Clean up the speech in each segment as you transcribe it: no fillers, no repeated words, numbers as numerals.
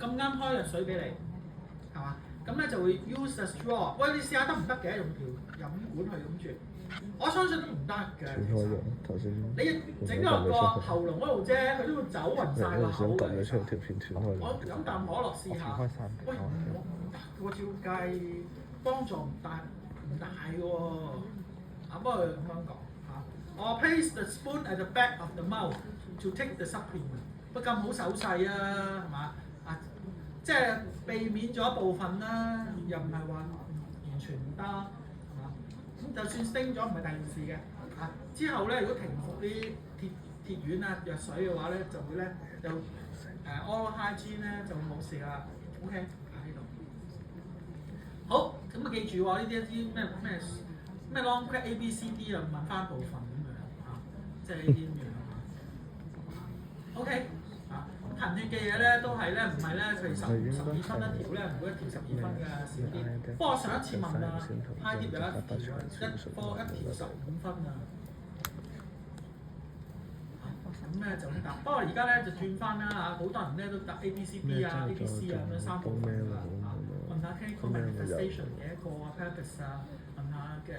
咁啱開藥水俾你，係嘛？咁咧就會 use a straw。喂，你試下得唔得嘅？用條飲管去咁啜，我相信都唔得嘅。斷開咗頭先。你整咗落個喉嚨嗰度啫，佢都會走暈晒個口想撳嘅。咗出嚟條片斷開咗。我飲啖可樂試下。喂，我照計幫助唔大喎。啊，不過咁樣講嚇，我 place the spoon at the back of the mouth to take the supplement。不咁好手勢啊，係嘛？啊，即係避免咗部分啦，又唔係話完全唔得，係嘛？咁就算叮咗唔係第二件事嘅。啊，之後咧，如果停服啲鐵丸啊、藥水嘅話咧，就會咧就oral hygiene 咧就冇事啦。OK， 喺度。好，咁啊記住喎，呢啲咩 long quick A B C D 啊，問翻部分咁樣啊，即係呢啲咁樣。OK， 啊，貧血嘅嘢咧都係咧，唔係咧，譬如12分一條咧，唔會一條12分嘅少啲。不過我上一次問啊 ，high dip 有一條15分啊。咁咧就咁答，不過而家咧就轉翻啦嚇，好多人咧都答 A B C B 啊、A B C 啊咁樣3部分㗎啦嚇。問下 clinical manifestation 嘅一個啊 purpose 啊，問下嘅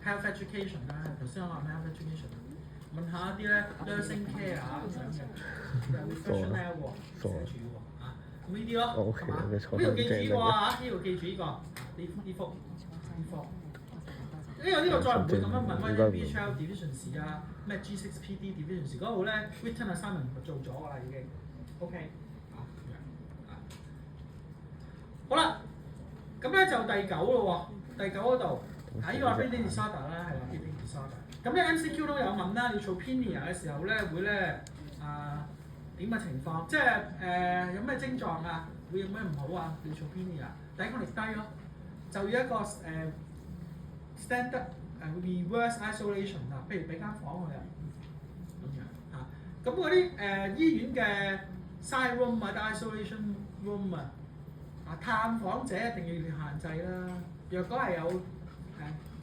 health education 啦，頭先我話 health education， 問下一啲咧 nursing care 啊咁樣嘅 refresher 喎，寫住喎嚇，咁呢啲咯，係嘛？呢度記住呢個嚇，呢度記住呢個呢幅。呢個再唔會咁樣問翻 B12 deficiency 啊，咩 G6PD deficiency 嗰度咧 written assignment 做咗㗎啦已經 ，OK 好啦，咁咧就第9咯喎，第9嗰度睇呢個 bleeding disorder 啦，係啦 bleeding disorder。咁咧 MCQ 都有問啦，要做 pinia 嘅時候咧會咧點嘅情況？即係有咩症狀啊？會有咩唔好啊？要做 pinia， 抵抗力低咯，就要一個standard reverse isolation 啊，譬如俾間房佢啊，咁樣嚇。咁嗰啲醫院嘅 side room 或者 isolation room 啊，探訪者一定要限制啦。若果係有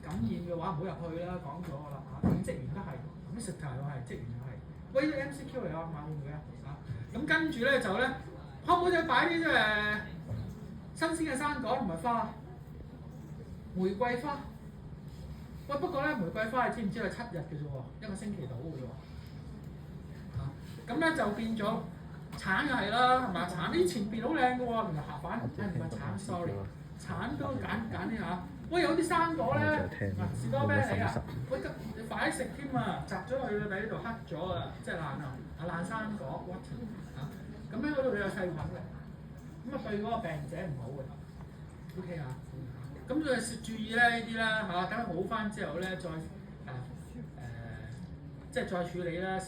感染嘅話，唔好入去啦，講咗㗎啦嚇。咁職員都係，咁 visitor 又係，職員又係。喂，呢個 MCQ 嚟啊嘛，會唔會啊？咁跟住咧就咧，可唔可以擺啲新鮮嘅生果同埋花？玫瑰花。喂，不過咧，玫瑰花你知唔知係7日嘅啫喎，1個星期到嘅啫喎。咁咧就變咗橙又係啦，係嘛？橙呢前邊好靚嘅喎，原來下反唔係橙 ，sorry， 橙都揀啲嚇。喂，有啲生果咧，士多啤梨啊，喂，你快啲食添啊！摘咗佢個底呢度黑咗啊，即係爛啊，爛生果 rotten 嚇。咁咧嗰度有細菌嘅，咁啊對嗰個病者唔好嘅。OK 啊。咁就注意咧呢啲啦嚇，等佢好翻之後咧，再即係再處理啦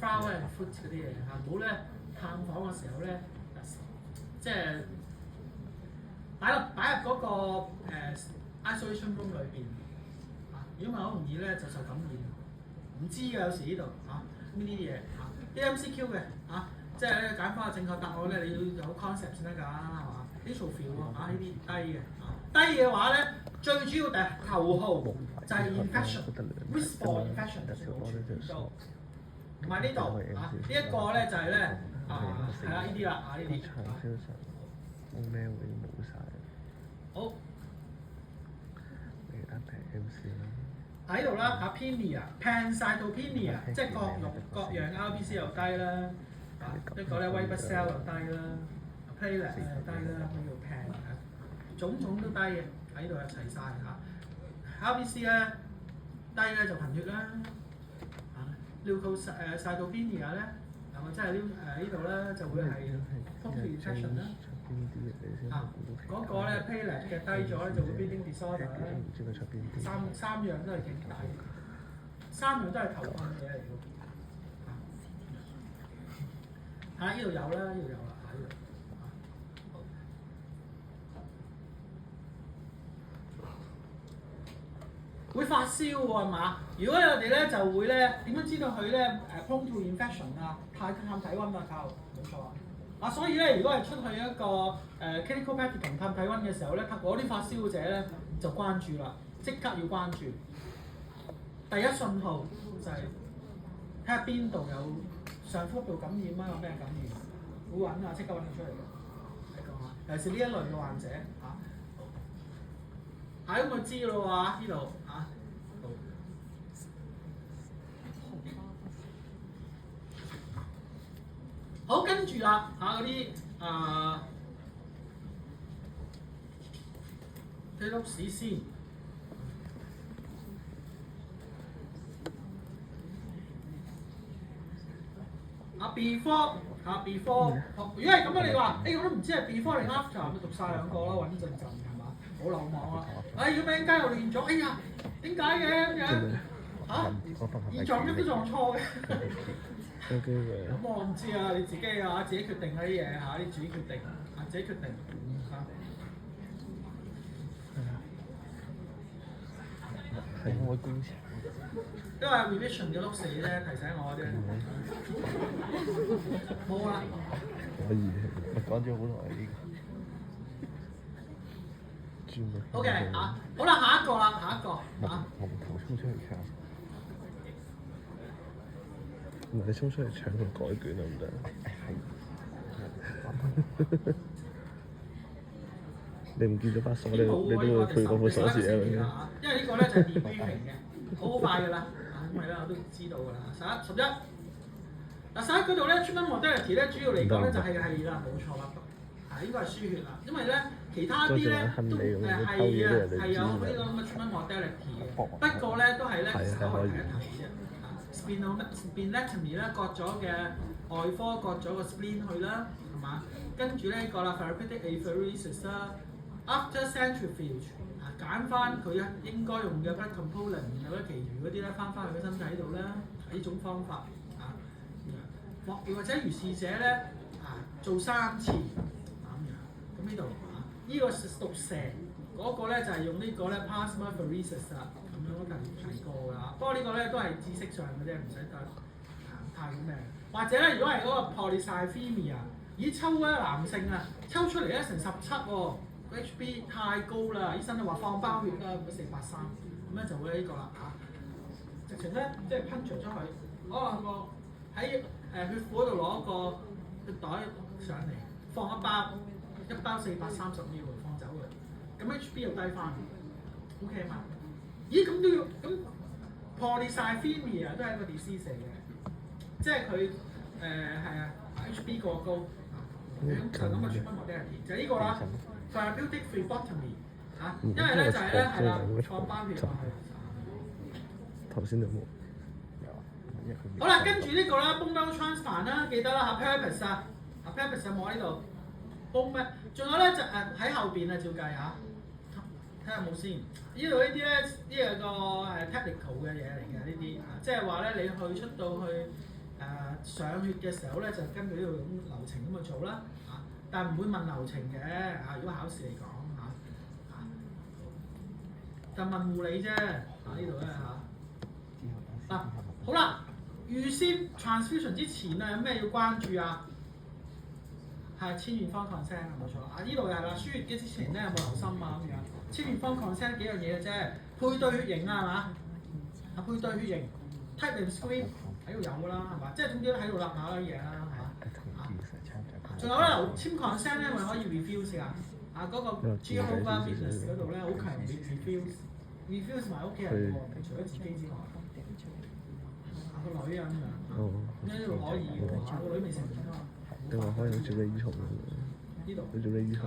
flower and fruit 嗰啲嘢嚇，唔好咧探訪嘅時候咧，即係擺入嗰個isolation room 裏邊嚇，如果唔係好容易咧就受感染，唔知嘅有時呢度嚇呢啲嘢嚇，啲 MCQ 嘅嚇，即係咧揀翻個正確答案咧，你要有 concept 先得㗎，係嘛？啲 feel 喎呢啲低嘅。低嘅話咧，最主要嘅頭號就係 infection，risk for infection 就唔係呢度啊，呢一個咧就係咧係啦呢啲啦呢啲。咩會冇晒？好。你啱睇 MC 啦。喺度啦，pinia pancytopenia 即係各樣 RBC 又低啦，一個咧 white blood cell 又低啦 platelet 又低啦，佢叫 pan 種種都低嘅，喺度又齊晒嚇。RBC 咧低咧就貧血啦，leukocytopenia 咧，係咪即係呢度咧就會係 pulmonary infection 啦。嗰個咧 platelet 嘅低咗咧就會 bleeding disorder 啦。三樣都係勁大，3樣都係頭痛嘅嘢嚟㗎。呢度有啦，呢度有啦，呢度。會發燒喎係嘛？如果我哋咧就會咧點樣知道佢咧prone to infection 啊？探體温啊，靠，冇錯。所以咧，如果係出去一個clinical practicum 探體温嘅時候咧，嗰啲發燒者咧就關注啦，即刻要關注。第一信號就係睇下邊度有上腹部感染啊，有咩感染？會揾啊，即刻揾到出嚟嘅。係講啊，尤其是呢一類嘅患者嚇。咁我知咯喎，呢度嚇。好，跟住啦嗰啲睇碌屎先。before 如果係咁樣，你話我都唔知係 before 定 after，咪讀晒兩個啦，穩陣陣係嘛？冇漏網啦。如果俾間又亂咗，哎呀，點解嘅咁樣？二撞一都撞錯嘅。咁我唔知啊，你自己自己決定嗰啲嘢你自己決定自己決定係我工程。因為 revision 嘅碌死啫，提醒我啫。冇啦。可以，我講咗好耐呢個。OK 好啦，下一個龍頭衝出嚟搶。唔係你衝出嚟搶同改卷得唔得？你唔見咗把鎖，你都會配嗰副鎖匙啊？因為呢個咧就係 debriefing 嘅，好快㗎啦。因為咧我都知道㗎啦。11嗱11嗰度咧 treatment modality 咧主要嚟講咧就係啦，冇錯啦。應該係輸血啦，因為咧其他啲咧都係有呢個咁嘅 treatment modality 嘅，不過咧都係咧稍微睇一睇啫。splenectomy 咧割咗嘅外科割咗個 spleen 去啦，係嘛？跟住呢個啦 therapeutic apheresis 啦 ，after centrifuge 揀翻佢應該用嘅 blood component，然後咧其餘嗰啲咧翻去個身體度啦，呢種方法或者如是者咧做3次咁樣，咁呢度呢個毒蛇嗰個咧就係用呢個咧 plasmapheresis 啦。咁樣都提過㗎，不過呢個咧都係知識上嘅啫，唔使得太咩。或者咧，如果係嗰個 polycythemia，抽咧男性抽出嚟咧成17喎，HB 太高啦，醫生都話放包血啦，如果483，咁咧就會呢個啦直情咧即係噴除咗佢，攞個喺血庫嗰度攞個血袋上嚟，放一包430 ml 放走佢，咁 HB 又低翻 ，OK 嘛？咦咁都要咁 polycythemia 都係一個 disease 嚟嘅，即係佢HB 過高，就咁嘅 treatment modality 就係呢個啦 therapeutic phlebotomy 因為咧就係咧係啦放包血落去。頭先有冇？好啦，跟住呢個啦 bone marrow transplant 啦，記得啦purpose purpose 有冇喺度 bone marrow，仲有咧就喺後邊照計睇下有冇先。呢度呢啲咧，呢係個technical 嘅嘢嚟嘅呢啲，即係話咧你出到去上血嘅時候咧，就根據呢度咁流程咁去做啦，但係唔會問流程嘅如果考試嚟講就問護理啫，呢度咧好啦，預先 transfusion 之前有咩要關注啊？係千面方 consent 冇錯呢度又係啦，輸血嘅之前咧有冇留心咁樣？千面方 consent 幾樣嘢嘅啫，配對血型係嘛？配對血型 type and screen 喺度有㗎啦，係嘛？即係總之喺度立下啲嘢啦，仲有咧簽 consent 咧，咪可以 refuse 㗎。嗰個 Jehovah's Witness 嗰度咧好強烈 refuse 埋屋企人喎，除咗自己之外，個女咁樣，呢度可以喎，個女未成年啊嘛。定話可以做你醫學呢度你做你醫學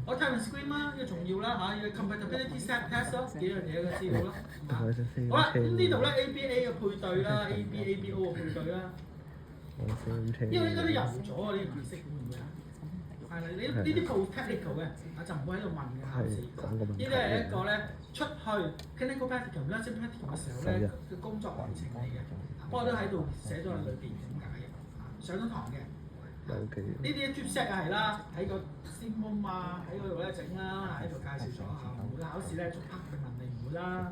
我 type and screen 啦，呢個重要啦要 compatibility test 咯，幾樣嘢嘅資料啦，好啦，咁呢度咧 ABA 嘅配對啦，ABO 嘅配對啦，因為應該都入咗呢啲儀式會唔會係啦，呢啲 pro-technical 嘅就唔會喺度問嘅考試。呢啲係一個咧出去 clinical practicum 啦 practicum 嘅時候咧嘅工作流程嚟嘅，不過都喺度寫咗喺裏邊點解嘅，上咗堂嘅。呢啲 drip set 係啦，喺個 simple 喺嗰度咧整啦，喺度介紹咗下。唔會考試咧逐刻去問你唔會啦。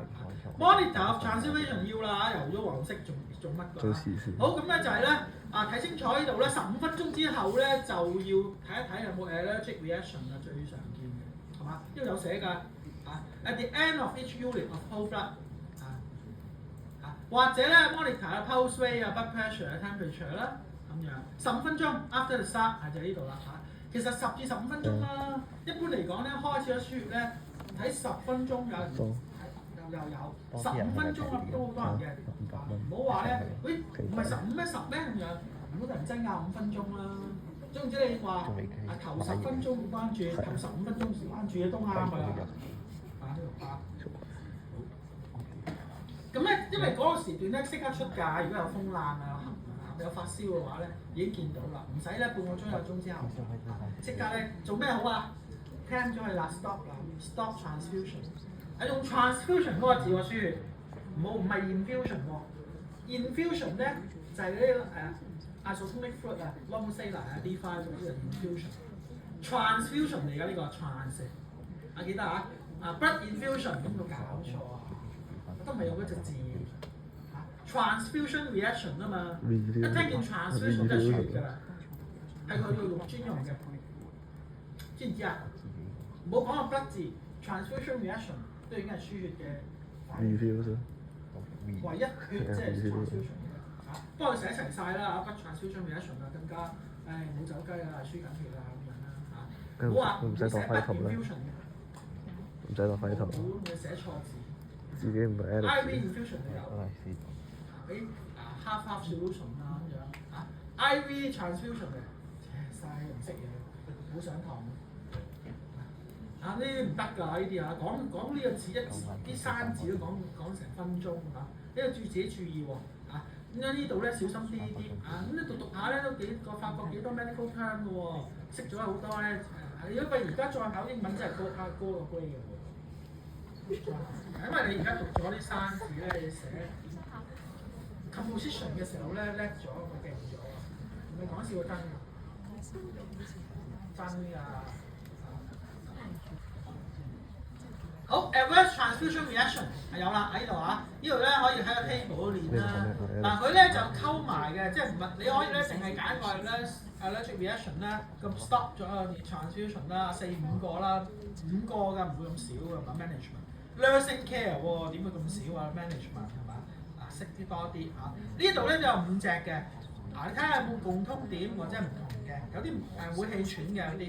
Monitor transfusion 要啦，油咗黃色做乜㗎？好咁咧就係咧睇清楚呢度咧15分鐘之後咧就要睇一睇有冇 allergic reaction 最常見嘅係嘛？呢度有寫㗎at the end of each unit of whole blood 或者咧 monitor pulse rate blood pressure temperature 啦。咁樣，15分鐘 after the start 就喺呢度啦嚇。其實10至15分鐘啦，一般嚟講咧，開始咗輸血咧，睇10分鐘有人又有15分鐘啊，都好多人嘅。唔好話咧，喂唔係15咩10咩咁樣，唔好突然間25分鐘啦。總之你話頭10分鐘關注，頭15分鐘關注都啱㗎啦。呢度啊。咁咧，因為嗰個時段咧即刻出價，如果有風冷啊、有發燒嘅話咧，已經見到啦，唔使咧半個鐘有鐘之後，即刻咧做咩好啊？聽咗係啦 ，stop 啦 ，stop transfusion。用 transfusion 嗰個字喎，輸血，唔係 infusion 喎。infusion 咧就係嗰啲isotonic fluid 啊 ，long saline 啊，D5 嗰啲係 infusion。transfusion 嚟㗎呢個 trans，記得啊，blood infusion 咁冇搞錯啊！都唔係用嗰隻字，transfusion reaction 啊嘛，一聽見 transfusion 就係輸血㗎啦，係佢要用專用嘅，知唔知啊？唔好講個 blood 字 ，transfusion reaction 都已經係輸血嘅反應。唯一血即係 transfusion 嘅，不過佢寫齊晒啦，blood transfusion reaction 啊更加，冇走雞啊，輸緊血啊咁樣啦嚇，唔好話唔使當輝頭啦，唔使當輝頭。你寫錯字。自己唔係 IV infusion 都有，俾half solution 啦咁樣IV transfusion 嘅，嘥唔識嘢，好上堂呢啲唔得㗎呢啲講呢個字啲生字都講成分鐘呢個自己注意喎咁樣呢度咧小心啲呢啲咁你讀下咧都發覺幾多 medical term 嘅喎，識咗好多咧如果佢而家再考英文真係高個 grade 嘅喎。因為你而家讀咗啲生字咧，你寫 composition 嘅時候咧叻咗，佢勁咗啊！唔係講笑真㗎，好 adverse transfusion reaction 係有啦喺呢度啊，呢度咧可以喺個 table 度練啦。嗱佢咧就溝埋嘅，即係唔係你可以咧淨係揀個 allergic reaction 咧，咁 stop 咗 transfusion 啦，4-5個啦，5個㗎，唔會咁少㗎嘛 management。nursing care 喎，點會咁少啊 management 係嘛？識啲多啲嚇。呢度咧就有5隻嘅，你睇下有冇共通點或者唔同嘅，有啲會氣喘嘅有啲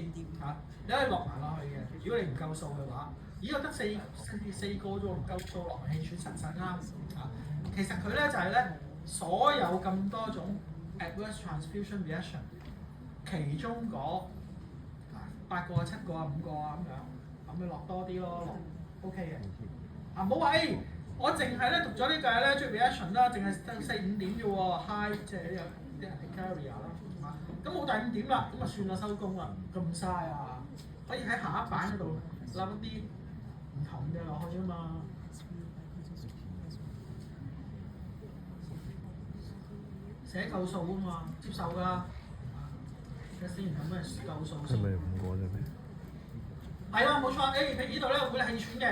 你可以落埋落去嘅。如果你唔夠數嘅話，我得4個啫喎，唔夠數落氣喘實啱其實佢咧就係咧所有咁多種 adverse transfusion reaction 其中嗰8個、7個、5個咁樣落多啲咯，落 OK 嘅。唔好話我淨係咧讀咗呢個咧 allergic reaction 啦，淨係得4-5點啫喎 ，high 即係啲 urticaria 啦，咁冇第5點啦，咁啊算啦收工啦，咁嘥啊！可以喺下一版嗰度立一啲唔同嘅落去啊嘛。寫夠數啊嘛，接受㗎。睇先咁咩夠數先。係咪5個啫咩？係啊，冇錯。譬如呢度咧會氣喘嘅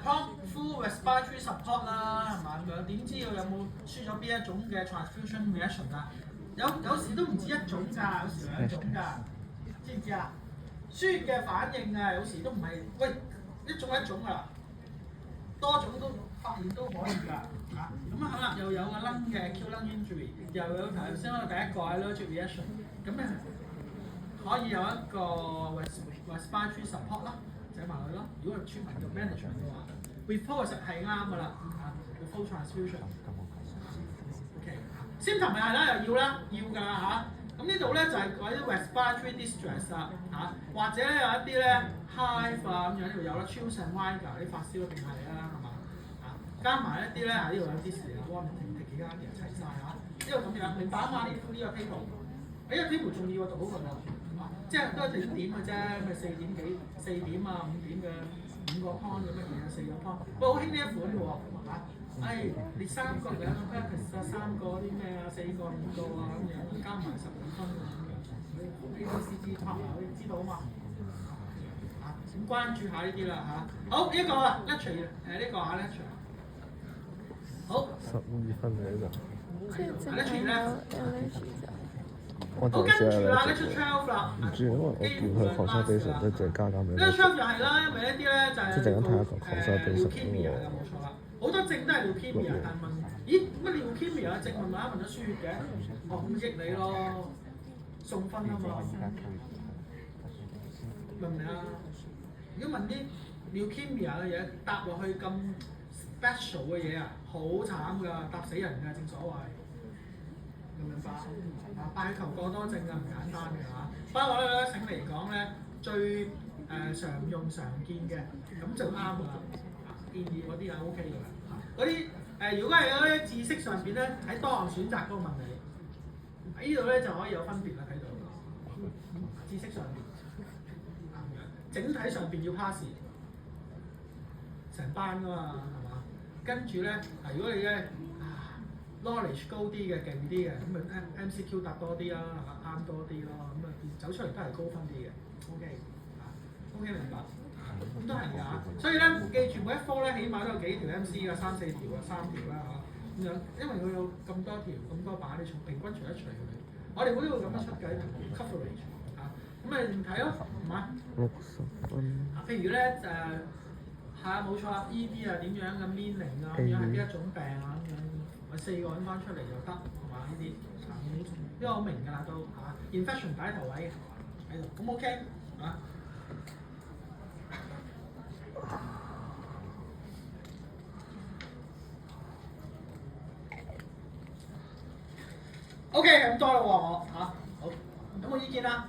prompt full respiratory support 啦，係嘛咁樣？點知道有冇輸咗邊一種嘅 transfusion reaction 啊？有時都唔止一種㗎，有時2種㗎，知唔知啊？輸血嘅反應有時都唔係一種啊，多種都發現都可以㗎咁好啦，又有個 lung 嘅 acute lung injury， 又有頭先我第一個 allergic reaction， 咁咧可以有一個 respiratory support 啦，寫埋佢咯。如果係專門嘅 management 嘅話 ，report 實係啱㗎啦，full transfusion。OK，symptom 咪係啦，又要㗎啦咁呢度咧就係嗰啲 respiratory distress 啦或者咧有一啲咧 hive 咁樣呢度有啦 chills and rigor 啲發燒定係啦係嘛加埋一啲咧呢度有啲事vomiting 幾間嘢齊晒呢度咁樣明白啊嘛呢個 table， 呢個 table 仲要讀好佢即係都係點嘅啫，咪4點幾4點啊5點嘅5個 point 咁乜嘢4個 point， 不過好興呢一款嘅喎你3個兩個 purpose 3個啲咩4個5個咁樣加埋15分ABCD part 你知道啊嘛咁關注下呢啲啦好呢個啦 lecture 呢個lecture 好12分嚟呢度。lecture 咧我就跟住啦 lecture 12啦唔知因為我見佢 consultation 都淨係加減嘅。呢個 12又係啦，因為一啲咧就係即係陣間睇下個 consultation leukemia 嘅冇錯啦，好多症都係 leukemia，但問咦乜尿 leukemia 正問下問咗輸血嘅，我咁益你咯，送分啊嘛，明唔明啊？如果問啲 leukemia 嘅嘢搭落去咁 special 嘅嘢啊，好慘㗎，搭死人㗎，正所謂。明唔明白？拜球過多症啊，唔簡單嘅嚇。不過咧，醒嚟講咧，最常用常見嘅，咁就啱㗎啦。建議嗰啲啊 OK 㗎啦。嗰啲如果係嗰啲知識上邊咧，喺多項選擇嗰度問你，喺呢度咧就可以有分別啦，睇到。知識上邊，整體上邊要 pass，成班㗎嘛，係嘛？跟住咧，如果你咧knowledge 高啲嘅、勁啲嘅，咁咪 MCQ 答多啲啦，啱多啲咯，咁啊走出嚟都係高分啲嘅。OK 明白。咁都係㗎，所以咧記住每一科咧，起碼都有幾條 MC 㗎，3、4條啊，3條啦嚇，咁樣，因為佢有咁多條、咁多把，你從平均除一除佢。我哋會都會咁樣出計 coverage 嚇，咁咪睇咯，係嘛60分。譬如咧係啊冇錯啊 ，ED 啊點樣嘅 meaning 啊，咁樣係邊一種病啊咁樣，我4個揾翻出嚟就得，係嘛呢啲，呢個好明㗎啦都嚇 ，infection 擺喺頭位喺度，咁 OK 嚇。OK 咁多啦喎我嚇，好，有冇意見啊？